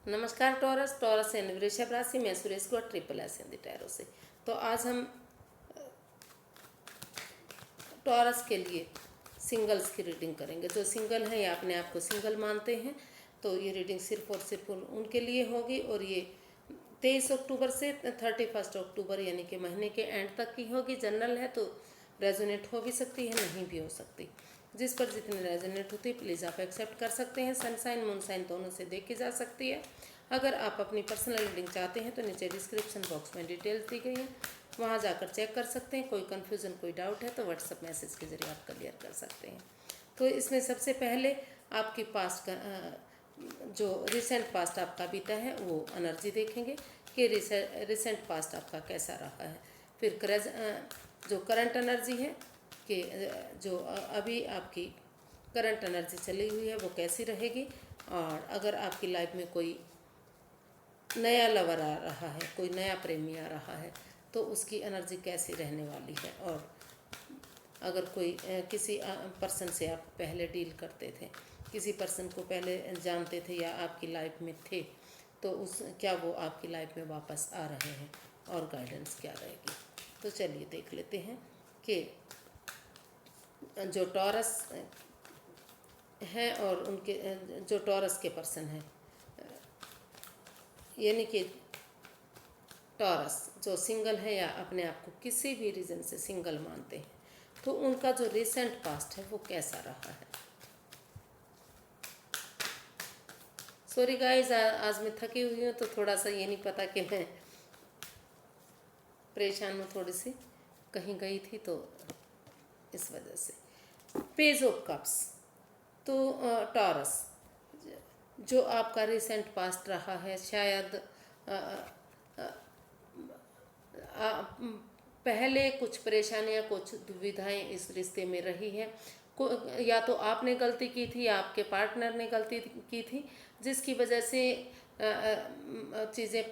नमस्कार taurus. Taurus and वृषभ राशि में सुरेश को ट्रिपल एस हिंदी टैरो से। तो आज हम टॉरस के लिए सिंगल्स की रीडिंग करेंगे। जो सिंगल हैं या अपने आप को सिंगल मानते हैं तो ये रीडिंग सिर्फ और सिर्फ उनके लिए होगी और ये 23 अक्टूबर से 31 अक्टूबर यानी कि महीने के एंड तक की होगी। जनरल है तो रेजोनेट हो भी सकती है, नहीं भी हो सकती। जिस पर जितनी रेजोनेट होती है प्लीज़ आप एक्सेप्ट कर सकते हैं। सनसाइन मूनसाइन दोनों से देखी जा सकती है। अगर आप अपनी पर्सनल रीडिंग चाहते हैं तो नीचे डिस्क्रिप्शन बॉक्स में डिटेल्स दी गई है, वहाँ जाकर चेक कर सकते हैं। कोई कन्फ्यूज़न कोई डाउट है तो व्हाट्सएप मैसेज के जरिए आप क्लियर कर सकते हैं। तो इसमें सबसे पहले आपकी पास्ट का जो रिसेंट पास्ट आपका बीता है वो एनर्जी देखेंगे कि रिसेंट पास्ट आपका कैसा रहा है। फिर जो करंट एनर्जी है कि जो अभी आपकी करंट एनर्जी चली हुई है वो कैसी रहेगी, और अगर आपकी लाइफ में कोई नया लवर आ रहा है, कोई नया प्रेमी आ रहा है तो उसकी एनर्जी कैसी रहने वाली है। और अगर कोई किसी पर्सन से आप पहले डील करते थे, किसी पर्सन को पहले जानते थे या आपकी लाइफ में थे, तो उस क्या वो आपकी लाइफ में वापस आ रहे हैं और गाइडेंस क्या रहेगी। तो चलिए देख लेते हैं कि जो टॉरस हैं और उनके जो टॉरस के पर्सन हैं, यानी कि टॉरस जो सिंगल है या अपने आप को किसी भी रीज़न से सिंगल मानते हैं, तो उनका जो रिसेंट पास्ट है वो कैसा रहा है। सॉरी गाइस, आज मैं थकी हुई हूँ तो थोड़ा सा ये नहीं पता कि मैं परेशान हूँ, थोड़ी सी कहीं गई थी तो इस वजह से। पेज ऑफ कप्स, तो टॉरस जो आपका रिसेंट पास्ट रहा है, शायद पहले कुछ परेशानियां कुछ दुविधाएं इस रिश्ते में रही है। या तो आपने गलती की थी या आपके पार्टनर ने गलती की थी जिसकी वजह से चीज़ें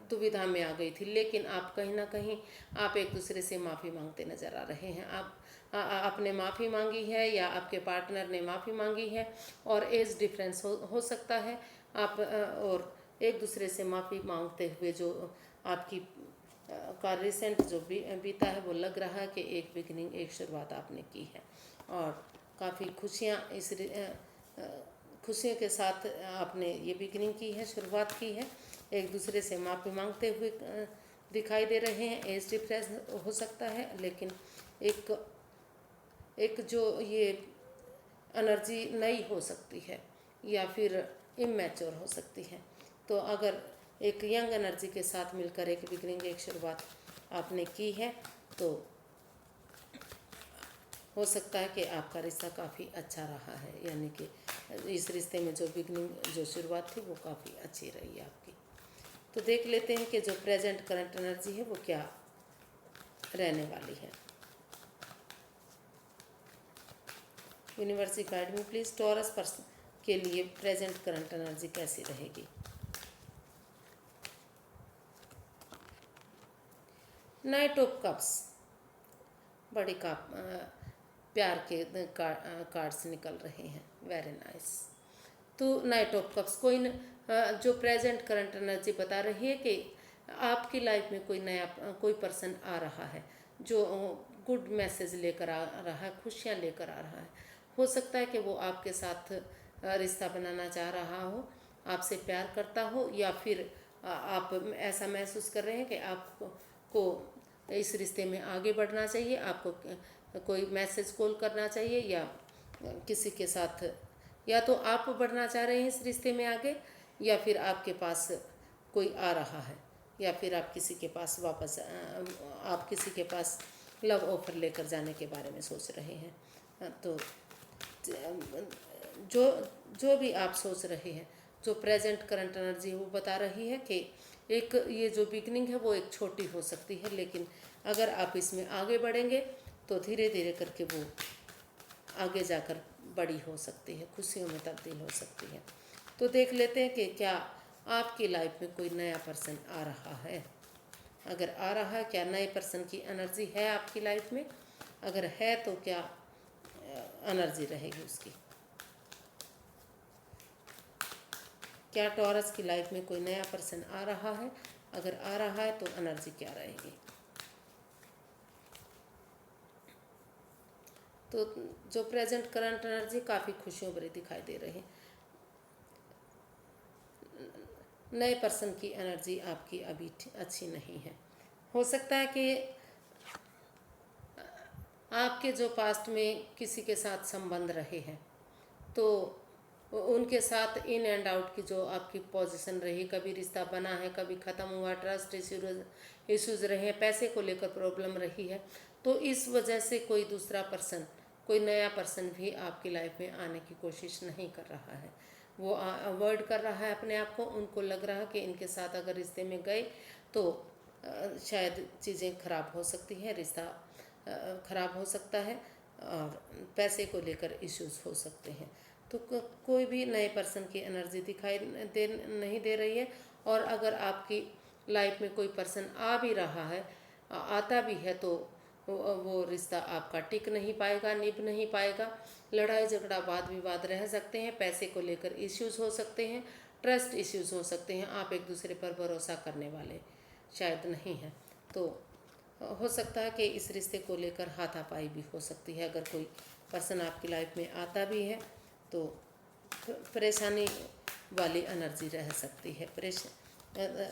दुविधा में आ गई थी। लेकिन आप कहीं ना कहीं आप एक दूसरे से माफ़ी मांगते नज़र आ रहे हैं। आपने माफ़ी मांगी है या आपके पार्टनर ने माफ़ी मांगी है, और एज डिफरेंस हो सकता है। आप और एक दूसरे से माफ़ी मांगते हुए जो आपकी का रिसेंट जो बीता है वो लग रहा है कि एक बिगनिंग, एक शुरुआत आपने की है और काफ़ी खुशियाँ खुशियों के साथ आपने ये बिगनिंग की है, शुरुआत की है। एक दूसरे से माफ़ी मांगते हुए दिखाई दे रहे हैं। एज डिफरेंस हो सकता है, लेकिन एक जो ये एनर्जी नई हो सकती है या फिर इमेच्योर हो सकती है। तो अगर एक यंग एनर्जी के साथ मिलकर एक बिगनिंग, एक शुरुआत आपने की है तो हो सकता है कि आपका रिश्ता काफ़ी अच्छा रहा है, यानी कि इस रिश्ते में जो बिगनिंग, जो शुरुआत थी वो काफ़ी अच्छी रही है आपकी। तो देख लेते हैं कि जो प्रेजेंट करंट एनर्जी है वो क्या रहने वाली है। यूनिवर्स गाइड में प्लीज़ टॉरस पर्सन के लिए प्रेजेंट करंट एनर्जी कैसी रहेगी। नाइट ऑफ कप्स, बड़ी प्यार के कार्ड्स निकल रहे हैं, वेरी नाइस। तो नाइट ऑफ कप्स जो प्रेजेंट करंट एनर्जी बता रही है कि आपकी लाइफ में कोई पर्सन आ रहा है जो गुड मैसेज लेकर आ रहा है, खुशियाँ लेकर आ रहा है। हो सकता है कि वो आपके साथ रिश्ता बनाना चाह रहा हो, आपसे प्यार करता हो, या फिर आप ऐसा महसूस कर रहे हैं कि आपको इस रिश्ते में आगे बढ़ना चाहिए, आपको कोई मैसेज कॉल करना चाहिए, या किसी के साथ या तो आप बढ़ना चाह रहे हैं इस रिश्ते में आगे, या फिर आपके पास कोई आ रहा है, या फिर आप किसी के पास लव ऑफर लेकर जाने के बारे में सोच रहे हैं। तो जो जो भी आप सोच रहे हैं, जो प्रेजेंट करंट एनर्जी है वो बता रही है कि एक ये जो बिगनिंग है वो एक छोटी हो सकती है, लेकिन अगर आप इसमें आगे बढ़ेंगे तो धीरे धीरे करके वो आगे जाकर बड़ी हो सकती है, खुशियों में तब्दील हो सकती है। तो देख लेते हैं कि क्या आपकी लाइफ में कोई नया पर्सन आ रहा है। अगर आ रहा है, क्या नए पर्सन की एनर्जी है आपकी लाइफ में? अगर है तो क्या एनर्जी रहेगी उसकी, क्या टॉरस की लाइफ में कोई नया पर्सन आ रहा है? अगर आ रहा है तो एनर्जी क्या रहेगी? तो जो प्रेजेंट करंट एनर्जी काफ़ी खुशियों भरी दिखाई दे रही है। नए पर्सन की एनर्जी आपकी अभी अच्छी नहीं है। हो सकता है कि आपके जो पास्ट में किसी के साथ संबंध रहे हैं, तो उनके साथ इन एंड आउट की जो आपकी पोजीशन रही, कभी रिश्ता बना है, कभी ख़त्म हुआ, ट्रस्ट इश्यूज रहे हैं, पैसे को लेकर प्रॉब्लम रही है, तो इस वजह से कोई दूसरा पर्सन, कोई नया पर्सन भी आपकी लाइफ में आने की कोशिश नहीं कर रहा है। वो अवॉइड कर रहा है अपने आप को। उनको लग रहा है कि इनके साथ अगर रिश्ते में गए तो शायद चीज़ें खराब हो सकती हैं, रिश्ता खराब हो सकता है और पैसे को लेकर इश्यूज हो सकते हैं। तो कोई भी नए पर्सन की एनर्जी दिखाई नहीं दे रही है। और अगर आपकी लाइफ में कोई पर्सन आ भी रहा है, आता भी है, तो वो रिश्ता आपका टिक नहीं पाएगा, निभ नहीं पाएगा। लड़ाई झगड़ा वाद विवाद रह सकते हैं, पैसे को लेकर इश्यूज हो सकते हैं, ट्रस्ट इश्यूज हो सकते हैं। आप एक दूसरे पर भरोसा करने वाले शायद नहीं हैं। तो हो सकता है कि इस रिश्ते को लेकर हाथापाई भी हो सकती है। अगर कोई पर्सन आपकी लाइफ में आता भी है तो परेशानी वाली एनर्जी रह सकती है।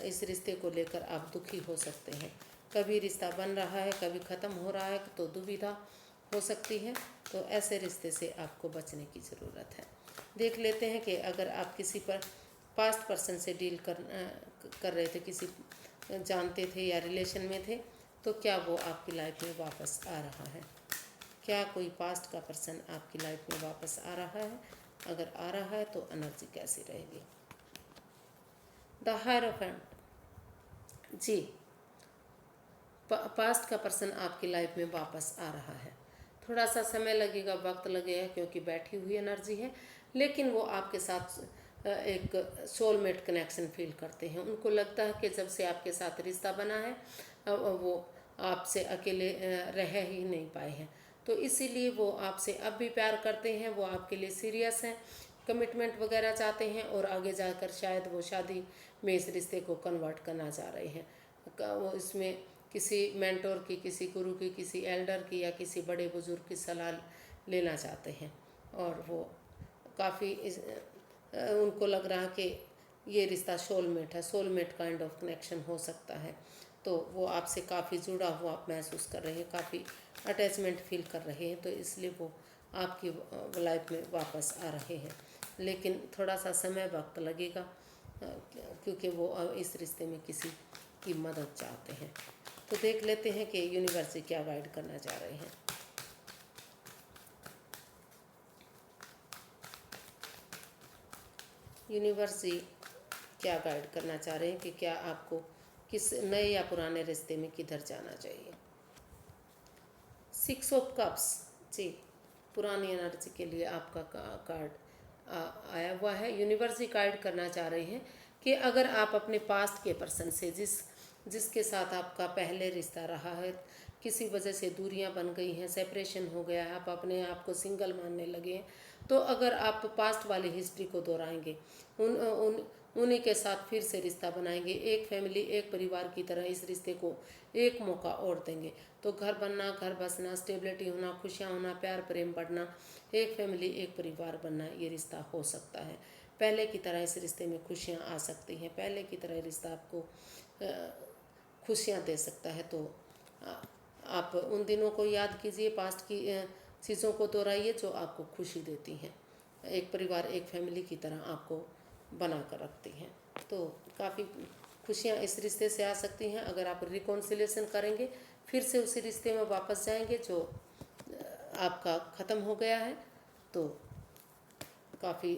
इस रिश्ते को लेकर आप दुखी हो सकते हैं। कभी रिश्ता बन रहा है, कभी ख़त्म हो रहा है, तो दुविधा हो सकती है। तो ऐसे रिश्ते से आपको बचने की ज़रूरत है। देख लेते हैं कि अगर आप किसी पर पास्ट पर्सन से डील कर रहे थे, किसी जानते थे या रिलेशन में थे, तो क्या वो आपकी लाइफ में वापस आ रहा है? क्या कोई पास्ट का पर्सन आपकी लाइफ में वापस आ रहा है? अगर आ रहा है तो एनर्जी कैसी रहेगी? द हायरोफेंट जी, पास्ट का पर्सन आपकी लाइफ में वापस आ रहा है। थोड़ा सा समय लगेगा, वक्त लगेगा, क्योंकि बैठी हुई एनर्जी है, लेकिन वो आपके साथ एक सोलमेट कनेक्शन फील करते हैं। उनको लगता है कि जब से आपके साथ रिश्ता बना है, वो आपसे अकेले रह ही नहीं पाए हैं। तो इसीलिए वो आपसे अब भी प्यार करते हैं, वो आपके लिए सीरियस हैं, कमिटमेंट वगैरह चाहते हैं, और आगे जाकर शायद वो शादी में इस रिश्ते को कन्वर्ट करना चाह रहे हैं। वो इसमें किसी मेंटोर की, किसी गुरु की, किसी एल्डर की या किसी बड़े बुजुर्ग की सलाह लेना चाहते हैं। और वो काफ़ी उनको लग रहा कि ये रिश्ता सोलमेट है, सोलमेट काइंड ऑफ कनेक्शन हो सकता है। तो वो आपसे काफ़ी जुड़ा हुआ आप महसूस कर रहे हैं, काफ़ी अटैचमेंट फील कर रहे हैं। तो इसलिए वो आपकी लाइफ में वापस आ रहे हैं, लेकिन थोड़ा सा समय वक्त लगेगा, क्योंकि वो इस रिश्ते में किसी की मदद चाहते हैं। तो देख लेते हैं कि यूनिवर्स क्या गाइड करना चाह रहे हैं। यूनिवर्स क्या गाइड करना चाह रहे हैं कि क्या आपको किस नए या पुराने रिश्ते में किधर जाना चाहिए? 6 ऑफ कप्स जी, पुरानी एनर्जी के लिए आपका कार्ड आया हुआ है। यूनिवर्स गाइड करना चाह रहे हैं कि अगर आप अपने पास्ट के पर्सन से, जिसके साथ आपका पहले रिश्ता रहा है, किसी वजह से दूरियां बन गई हैं, सेपरेशन हो गया है, आप अपने आप को सिंगल मानने लगे हैं, तो अगर आप पास्ट वाली हिस्ट्री को दोहराएंगे, उन्हीं के साथ फिर से रिश्ता बनाएंगे, एक फैमिली, एक परिवार की तरह इस रिश्ते को एक मौका और देंगे, तो घर बनना, घर बसना, स्टेबिलिटी होना, खुशियाँ होना, प्यार प्रेम बढ़ना, एक फैमिली, एक परिवार बनना, ये रिश्ता हो सकता है। पहले की तरह इस रिश्ते में खुशियाँ आ सकती हैं, पहले की तरह रिश्ता आपको खुशियाँ दे सकता है। तो आप उन दिनों को याद कीजिए, पास्ट की चीज़ों को दोहराइए जो आपको खुशी देती हैं, एक परिवार, एक फैमिली की तरह आपको बना कर रखती हैं। तो काफ़ी खुशियाँ इस रिश्ते से आ सकती हैं। अगर आप रिकॉन्सिलेशन करेंगे, फिर से उसी रिश्ते में वापस जाएंगे जो आपका ख़त्म हो गया है, तो काफ़ी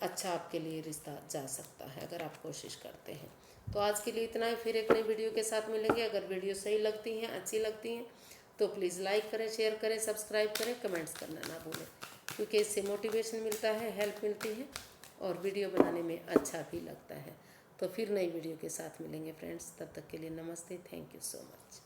अच्छा आपके लिए रिश्ता जा सकता है अगर आप कोशिश करते हैं। तो आज के लिए इतना ही, फिर एक नई वीडियो के साथ मिलेंगे। अगर वीडियो सही लगती हैं, अच्छी लगती हैं, तो प्लीज़ लाइक करें, शेयर करें, सब्सक्राइब करें, कमेंट्स करना ना भूलें, क्योंकि इससे मोटिवेशन मिलता है, हेल्प मिलती है और वीडियो बनाने में अच्छा भी लगता है। तो फिर नई वीडियो के साथ मिलेंगे फ्रेंड्स, तब तक के लिए नमस्ते, थैंक यू सो मच।